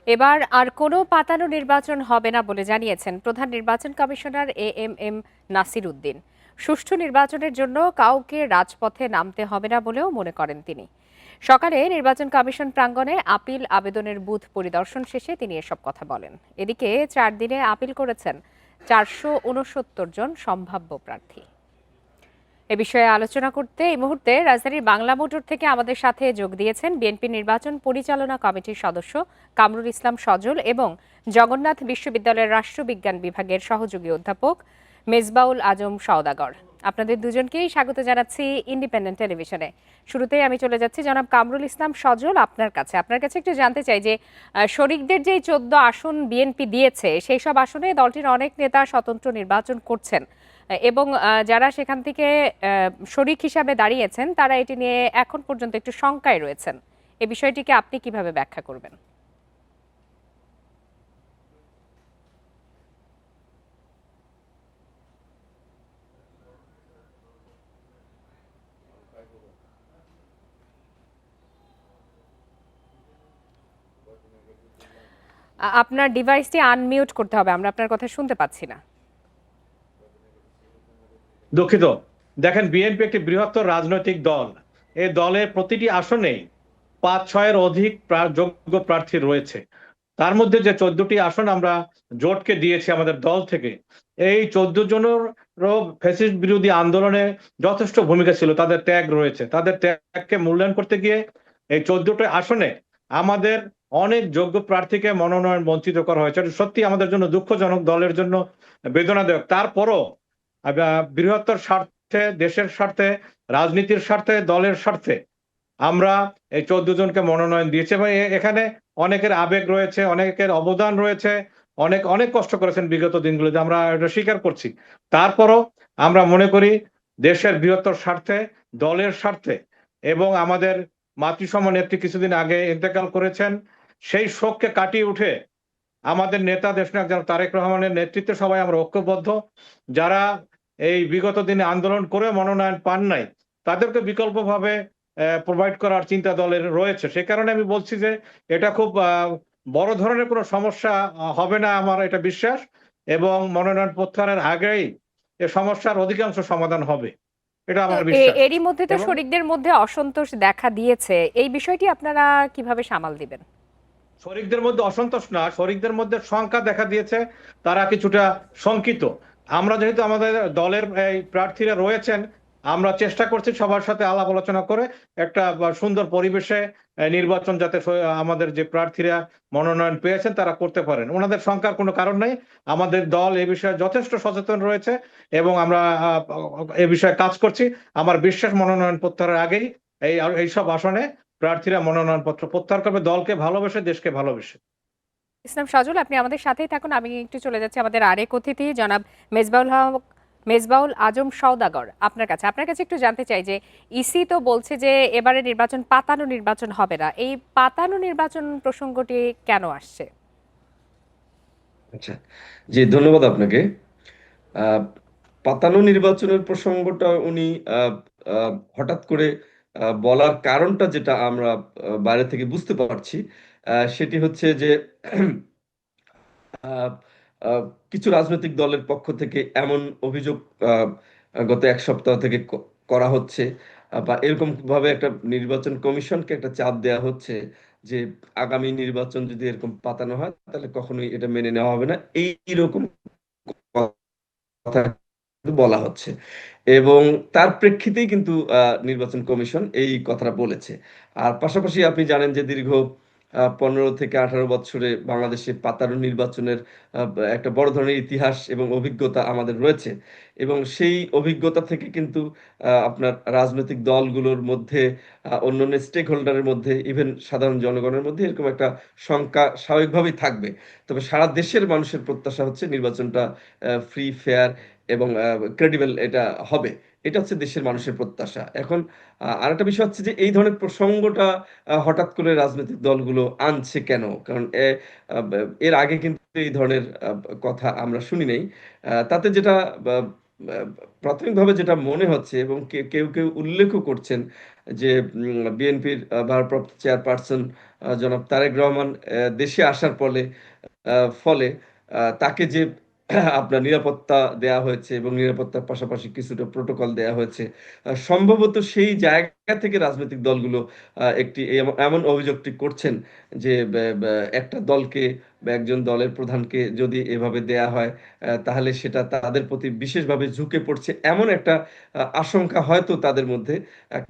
এবার আর কোনো পাতানো নির্বাচন হবে না বলে জানিয়েছেন প্রধান নির্বাচন কমিশনার এএমএম নাসির উদ্দিন। সুষ্ঠু নির্বাচনের জন্য কাউকে রাজপথে নামতে হবে না বলেও মনে করেন তিনি। সকালে নির্বাচন কমিশন প্রাঙ্গণে আপিল আবেদনের বুথ পরিদর্শন শেষে তিনি এসব কথা বলেন। এদিকে 4 দিনে আপিল করেছেন 469 জন সম্ভাব্য প্রার্থী। এ বিষয়ে আলোচনা করতে এই মুহূর্তে রাজধানীর বাংলা মোটর থেকে আমাদের সাথে যোগ দিয়েছেন বিএনপি নির্বাচন পরিচালনা কমিটির সদস্য কামরুল ইসলাম সজল এবং জগন্নাথ বিশ্ববিদ্যালয়ের রাষ্ট্রবিজ্ঞান বিভাগের সহযোগী অধ্যাপক মেজবাউল আজম সওদাগর। আপনাদের দুজনকেই স্বাগত জানাচ্ছি ইন্ডিপেন্ডেন্ট টেলিভিশনে। শুরুতেই আমি চলে যাচ্ছি জনাব কামরুল ইসলাম সজল, আপনার কাছে একটু জানতে চাই যে শরিকদের যে 14 আসন বিএনপি দিয়েছে সেই সব আসনে দলটির অনেক নেতা স্বতন্ত্র নির্বাচন করছেন এবং যারা সেখান থেকে শরিক হিসাবে দাঁড়িয়েছেন তারা এটি নিয়ে এখন পর্যন্ত একটু শঙ্কায় রয়েছেন। এই বিষয়টিকে আপনি কিভাবে ব্যাখ্যা করবেন? আপনার ডিভাইসটি আনমিউট করতে হবে, আমরা আপনার কথা শুনতে পাচ্ছি না। দুঃখিত। দেখেন, বিএনপি একটি বৃহত্তর রাজনৈতিক দল। এই দলের প্রতিটি আসনেই 5-6-এর অধিক যোগ্য প্রার্থী রয়েছে। তার মধ্যে যে 14টি আসন আমরা জোটকে দিয়েছি আমাদের দল থেকে, এই 14 জনের ফ্যাসিস্ট বিরোধী আন্দোলনে যথেষ্ট ভূমিকা ছিল, তাদের ত্যাগ রয়েছে। তাদের ত্যাগকে মূল্যায়ন করতে গিয়ে এই 14টি আসনে আমাদের অনেক যোগ্য প্রার্থীকে মনোনয়ন বঞ্চিত করা হয়েছে। এটা সত্যি আমাদের জন্য দুঃখজনক, দলের জন্য বেদনাদায়ক। তারপরও বৃহত্তর স্বার্থে, দেশের স্বার্থে, রাজনীতির স্বার্থে, দলের স্বার্থে আমরা এই 14 জনকে মনোনয়ন দিয়েছি এবং এখানে অনেকের আবেগ রয়েছে, অনেকের অবদান রয়েছে। অনেক অনেক কষ্ট করেছেন বিগত দিনগুলোতে, আমরা এটা স্বীকার করছি। তারপরও আমরা মনে করি দেশের বৃহত্তর স্বার্থে, দলের স্বার্থে এবং আমাদের মাতৃসম নেত্রী কিছুদিন আগে ইন্তেকাল করেছেন, সেই শোককে কাটিয়ে উঠে আমাদের নেতা দেশনায়ক জনাব তারেক রহমানের নেতৃত্বে সবাই আমরা ঐক্যবদ্ধ। যারা এই বিগত দিনে আন্দোলন করে মনোনয়ন পান নাই, তাদেরকে বিকল্পভাবে প্রোভাইড করার চিন্তা দলের রয়েছে। সে কারণে আমি বলছি যে এটা খুব বড় ধরনের কোনো সমস্যা হবে না, আমার এটা বিশ্বাস। এবং মনোনয়ন প্রত্যাহারের আগেই এ সমস্যার অধিকাংশ সমাধান হবে, এটা তো আমার বিশ্বাস। এরই মধ্যে তো এবং শরিকদের মধ্যে অসন্তোষ দেখা দিয়েছে, এই বিষয়টি আপনারা কিভাবে সামাল দিবেন? শরিকদের মধ্যে অসন্তোষ না, শরিকদের মধ্যে শঙ্কা দেখা দিয়েছে, তারা কিছুটা শঙ্কিত। আমরা যেহেতু আমাদের দলের এই প্রার্থীরা রয়েছেন, আমরা চেষ্টা করছি সবার সাথে আলাপ আলোচনা করে একটা সুন্দর পরিবেশে নির্বাচন যাতে আমাদের যে প্রার্থীরা মনোনয়ন পেয়েছেন তারা করতে পারেন। ওনাদের শঙ্কার কোনো কারণ নেই। আমাদের দল এ বিষয়ে যথেষ্ট সচেতন রয়েছে এবং আমরা এ বিষয়ে কাজ করছি। আমার বিশ্বাস মনোনয়ন প্রত্যাহারের আগেই এইসব আসনে প্রার্থীরা মনোনয়নপত্র প্রত্যাহার করবে, দলকে ভালোবেসে, দেশকে ভালোবেসে। ইসলাম সজল, আপনি আমাদের সাথেই থাকুন। আমি একটু চলে যাচ্ছি আমাদের আরেক অতিথি জনাব মেজবাউল হক, মেজবাউল আজম সওদাগর। আপনার কাছে একটু জানতে চাই যে ইসি তো বলছে যে এবারে নির্বাচন পাতানো নির্বাচন হবে না, এই পাতানো নির্বাচন প্রসঙ্গটি কেন আসছে? আচ্ছা, জি, ধন্যবাদ আপনাকে। আহ, পাতানো নির্বাচনের প্রসঙ্গটা উনি হঠাৎ করে বলার কারণটা যেটা আমরা বাইরে থেকে বুঝতে পারছি, সেটি হচ্ছে যে আহ, আহ, কিছু রাজনৈতিক দলের পক্ষ থেকে এমন অভিযোগ আহ, গত এক সপ্তাহ থেকে করা হচ্ছে, বা এরকম ভাবে একটা নির্বাচন কমিশনকে একটা চাপ দেয়া হচ্ছে যে আগামী নির্বাচন যদি এরকম পাতানো হয় তাহলে কখনোই এটা মেনে নেওয়া হবে না, এইরকম কথা কিন্তু বলা হচ্ছে। এবং তার প্রেক্ষিতেই কিন্তু নির্বাচন কমিশন এই কথাটা বলেছে। আর পাশাপাশি আপনি জানেন যে দীর্ঘ 15 থেকে 18 বছরে বাংলাদেশে পাতানো নির্বাচনের একটা বড় ধরনের ইতিহাস এবং অভিজ্ঞতা আমাদের রয়েছে। এবং সেই অভিজ্ঞতা থেকে কিন্তু আপনার রাজনৈতিক দলগুলোর মধ্যে, অন্যান্য স্টেক হোল্ডারের মধ্যে, ইভেন সাধারণ জনগণের মধ্যে এরকম একটা শঙ্কা স্বাভাবিকভাবেই থাকবে। তবে সারা দেশের মানুষের প্রত্যাশা হচ্ছে নির্বাচনটা ফ্রি, ফেয়ার এবং ক্রেডিবল এটা হবে। এটা হচ্ছে দেশের মানুষের প্রত্যাশা। এখন আরেকটা বিষয় হচ্ছে যে এই ধরনের প্রসঙ্গটা হঠাৎ করে রাজনৈতিক দলগুলো আনছে কেন? কারণ এর আগে কিন্তু এই ধরনের কথা আমরা শুনি নাই। তাতে যেটা আহ, প্রাথমিকভাবে যেটা মনে হচ্ছে, এবং কেউ কেউ উল্লেখও করছেন যে বিএনপির ভারপ্রাপ্ত চেয়ারপারসন জনাব তারেক রহমান দেশে আসার ফলে তাকে যে আপনার নিরাপত্তা দেয়া হয়েছে এবং নিরাপত্তার পাশাপাশি কিছুটা প্রোটোকল দেয়া হয়েছে, সম্ভবত সেই জায়গা থেকে রাজনৈতিক দলগুলো একটি এমন অভিযোগটি করছেন যে একটা দলকে বা একজন দলের প্রধানকে যদি এভাবে দেয়া হয়, তাহলে সেটা তাদের প্রতি বিশেষভাবে ঝুঁকে পড়ছে, এমন একটা আশঙ্কা হয়তো তাদের মধ্যে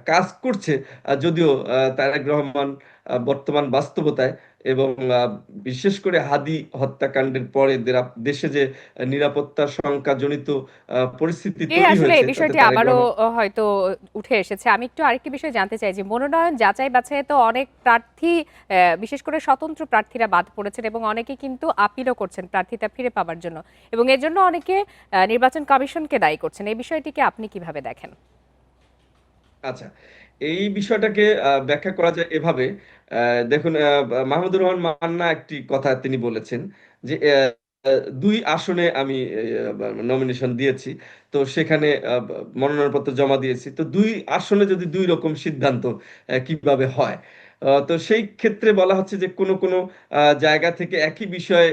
কাজ করছে। যদিও তারেক রহমান বর্তমান বাস্তবতায় এবং বিশেষ করে হাদি হত্যাকাণ্ডের পরে দেশে যে নিরাপত্তা শঙ্কাজনিত পরিস্থিতি জি, তৈরি আসলে এই হয়েছে, তাতে বিষয়টি তারেক আবারও রহমান। হয়তো উঠে এসেছে। আমি একটু আরেকটি বিষয় জানতে চাই যে মনোনয়ন যাচাই বাছাইয়ে তো অনেক প্রার্থী বিশেষ করে স্বতন্ত্র প্রার্থীরা বাদ পড়েছেন এবং অনেকে কিন্তু আপিলও করছেন প্রার্থিতা ফিরে পাওয়ার জন্য এবং এর জন্য অনেকে নির্বাচন কমিশনকে দায়ী করছেন। এই বিষয়টিকে আপনি কিভাবে দেখেন? আচ্ছা, এই বিষয়টাকে ব্যাখ্যা করা যায় এভাবে। দেখুন, মাহমুদুর রহমান মান্না একটি কথা তিনি বলেছেন যে ২ আসনে আমি নমিনেশন দিয়েছি। তো সেখানে মনোনয়নপত্র জমা দিয়েছি। তো ২ আসনে যদি ২ রকম সিদ্ধান্ত কিভাবে হয়? তো সেই ক্ষেত্রে বলা হচ্ছে যে কোনো জায়গা থেকে একই বিষয়ে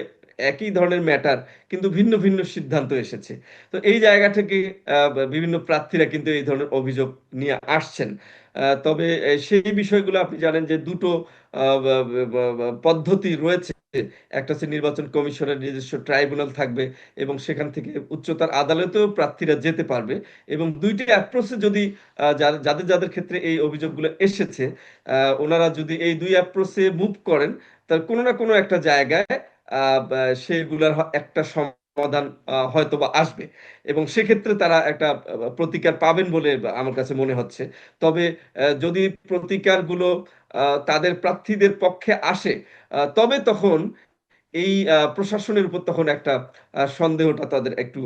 একই ধরনের ম্যাটার কিন্তু ভিন্ন ভিন্ন সিদ্ধান্ত এসেছে। তো এই জায়গা থেকে বিভিন্ন প্রার্থীরা কিন্তু এই ধরনের অভিযোগ নিয়ে আসছেন। তবে সেই বিষয়গুলো আপনি জানেন যে দুটো পদ্ধতি রয়েছে। একটা হচ্ছে নির্বাচন কমিশনের নিজস্ব ট্রাইব্যুনাল থাকবে এবং সেখান থেকে উচ্চতর আদালতেও প্রার্থীরা যেতে পারবে, এবং ২টি অ্যাপ্রোচে যদি যাদের যাদের ক্ষেত্রে এই অভিযোগগুলো এসেছে, ওনারা যদি এই ২ অ্যাপ্রোচে মুভ করেন, তাহলে কোনো না কোনো একটা জায়গায় সেগুলার একটা সমাধান হয়তোবা আসবে এবং সেক্ষেত্রে তারা একটা প্রতিকার পাবেন বলে আমার কাছে মনে হচ্ছে। তবে যদি প্রতিকারগুলো তাদের প্রার্থীদের পক্ষে আসে, তবে তখন এই প্রশাসনের উপর তখন একটা সন্দেহটা তাদের একটু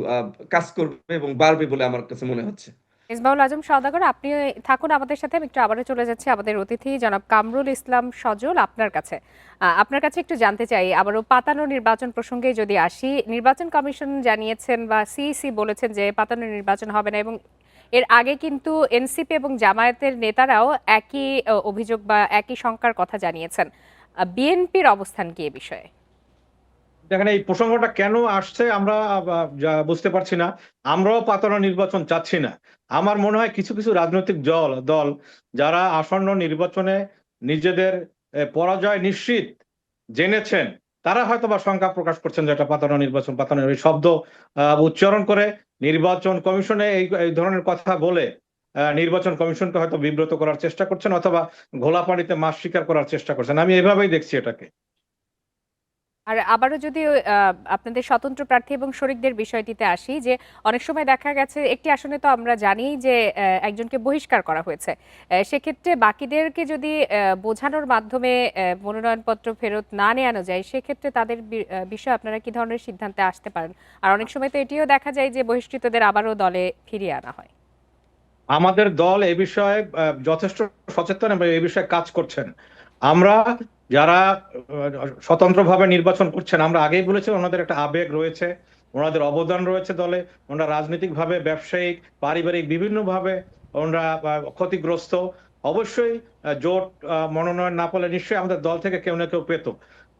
কাজ করবে এবং বাড়বে বলে আমার কাছে মনে হচ্ছে। মিসবাহুল আজম সওদাগর, আপনি থাকুন আমাদের সাথে। আমি একটু আবারও চলে যাচ্ছি আমাদের অতিথি জনাব কামরুল ইসলাম সজল আপনার কাছে। আপনার কাছে একটু জানতে চাই আবারও পাতানো নির্বাচন প্রসঙ্গে যদি আসি, নির্বাচন কমিশন জানিয়েছেন বা সিইসি বলেছেন যে পাতানো নির্বাচন হবে না এবং এর আগে কিন্তু এনসিপি এবং জামায়াতের নেতারাও একই অভিযোগ বা একই শঙ্কার কথা জানিয়েছেন। বিএনপির অবস্থান কি এ বিষয়ে? দেখেন, এই প্রসঙ্গটা কেন আসছে আমরা যা বুঝতে পারছি না। আমরাও পাতানো নির্বাচন চাচ্ছি না। আমার মনে হয় কিছু কিছু রাজনৈতিক দল যারা আসন্ন নির্বাচনে নিজেদের পরাজয় নিশ্চিত জেনেছেন, তারা হয়তো বা শঙ্কা প্রকাশ করছেন যে এটা পাতানো এই শব্দ উচ্চারণ করে নির্বাচন কমিশনে এই ধরনের কথা বলে নির্বাচন কমিশনকে হয়তো বিব্রত করার চেষ্টা করছেন অথবা ঘোলা পানিতে মাছ শিকার করার চেষ্টা করছেন। আমি এভাবেই দেখছি এটাকে। আর আবারও যদি আপনাদের স্বতন্ত্র প্রার্থী এবং শরিকদের বিষয়টিতে আসি, যে অনেক সময় দেখা গেছে একটি আসনে তো আমরা জানি যে একজনকে বহিষ্কার করা হয়েছে। সেক্ষেত্রে বাকিদেরকে যদি বোঝানোর মাধ্যমে মনোনয়নপত্র ফেরত না নেওয়ানো যায়, সেক্ষেত্রে তাদের বিষয়ে আপনারা কি ধরনের সিদ্ধান্তে আসতে পারেন? আর অনেক সময় তো এটিও দেখা যায় যে বহিষ্কৃতদের আবারও দলে ফিরিয়ে আনা হয়। আমাদের দল এ বিষয়ে যথেষ্ট সচেতন এবং এই বিষয়ে কাজ করছেন। আমরা যারা স্বতন্ত্রভাবে নির্বাচন করছেন, আমরা আগেই বলেছি ওনাদের একটা আবেগ রয়েছে, ওনাদের অবদান রয়েছে দলে। ওনারা রাজনৈতিকভাবে, ব্যবসায়িক, পারিবারিক বিভিন্নভাবে ওনারা ক্ষতিগ্রস্ত। অবশ্যই জোট মনোনয়ন না পেলে নিশ্চয়ই আমাদের দল থেকে কেউ না কেউ পেত।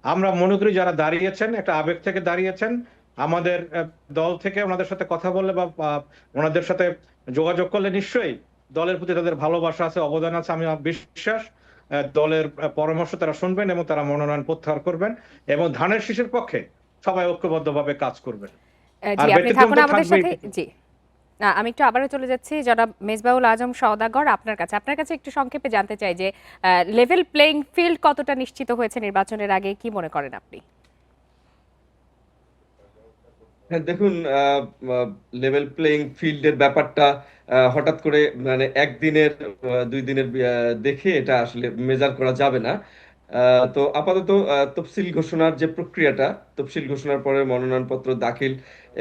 আমরা মনে করি যারা দাঁড়িয়েছেন একটা আবেগ থেকে দাঁড়িয়েছেন, আমাদের দল থেকে ওনাদের সাথে কথা বললে বা ওনাদের সাথে যোগাযোগ করলে নিশ্চয়ই দলের প্রতি তাদের ভালোবাসা আছে, অবদান আছে। আমি বিশ্বাস দলের পরামর্শ তারা শুনবেন এবং তারা মনোনয়ন প্রত্যাহার করবেন এবং ধানের শীষের পক্ষে সবাই ঐক্যবদ্ধভাবে কাজ করবেন। জি, আর আপনি ব্যতিক্রম থাকুন তো আমাদের থাকবেই সাথে। কিছু। জি, আমি একটু আবারও চলে যাচ্ছি জনাব মেজবাহুল আজম সওদাগর আপনার কাছে একটু সংক্ষেপে জানতে চাই যে লেভেল প্লেইং ফিল্ড কতটা নিশ্চিত হয়েছে নির্বাচনের আগে, কি মনে করেন আপনি? হ্যাঁ, দেখুন, লেভেল প্লেইং ফিল্ডের ব্যাপারটা হঠাৎ করে মানে একদিনের 2 দিনের দেখে এটা আসলে মেজার করা যাবে না। তো আপাতত তফসিল ঘোষণার যে প্রক্রিয়াটা, তফসিল ঘোষণার পরে মনোনয়নপত্র দাখিল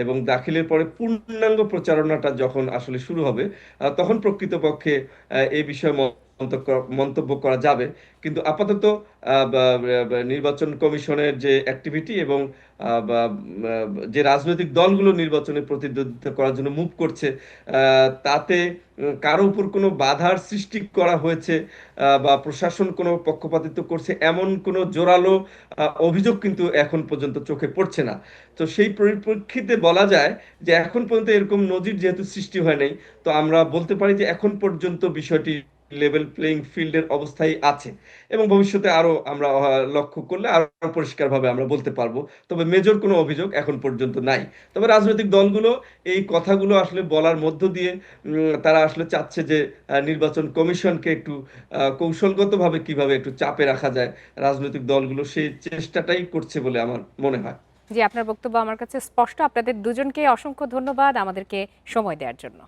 এবং দাখিলের পরে পূর্ণাঙ্গ প্রচারণাটা যখন আসলে শুরু হবে, তখন প্রকৃতপক্ষে এই বিষয়ে মন্তব্য করা যাবে। কিন্তু আপাতত নির্বাচন কমিশনের যে অ্যাক্টিভিটি এবং যে রাজনৈতিক দলগুলো নির্বাচনে প্রতিদ্বন্দ্বিতা করার জন্য মুভ করছে, তাতে কারো উপর কোনো বাধার সৃষ্টি করা হয়েছে বা প্রশাসন কোনো পক্ষপাতিত্ব করছে এমন কোনো জোরালো অভিযোগ কিন্তু এখন পর্যন্ত চোখে পড়ছে না। তো সেই পরিপ্রেক্ষিতে বলা যায় যে এখন পর্যন্ত এরকম নজির যেহেতু সৃষ্টি হয় নাই, তো আমরা বলতে পারি যে এখন পর্যন্ত বিষয়টি লেভেল প্লেইং ফিল্ডের অবস্থায় আছে এবং ভবিষ্যতে আরো আমরা লক্ষ্য করলে আরো পরিষ্কারভাবে আমরা বলতে পারবো। তবে মেজর কোনো অভিযোগ এখন পর্যন্ত নাই। তবে রাজনৈতিক দলগুলো এই কথাগুলো আসলে বলার মধ্য দিয়ে তারা আসলে চাচ্ছে যে নির্বাচন কমিশনকে একটু কৌশলগতভাবে কিভাবে একটু চাপে রাখা যায়, রাজনৈতিক দলগুলো সেই চেষ্টাটাই করছে বলে আমার মনে হয়। জি, আপনার বক্তব্য আমার কাছে স্পষ্ট। আপনাদের দুজনকে অসংখ্য ধন্যবাদ আমাদেরকে সময় দেওয়ার জন্য।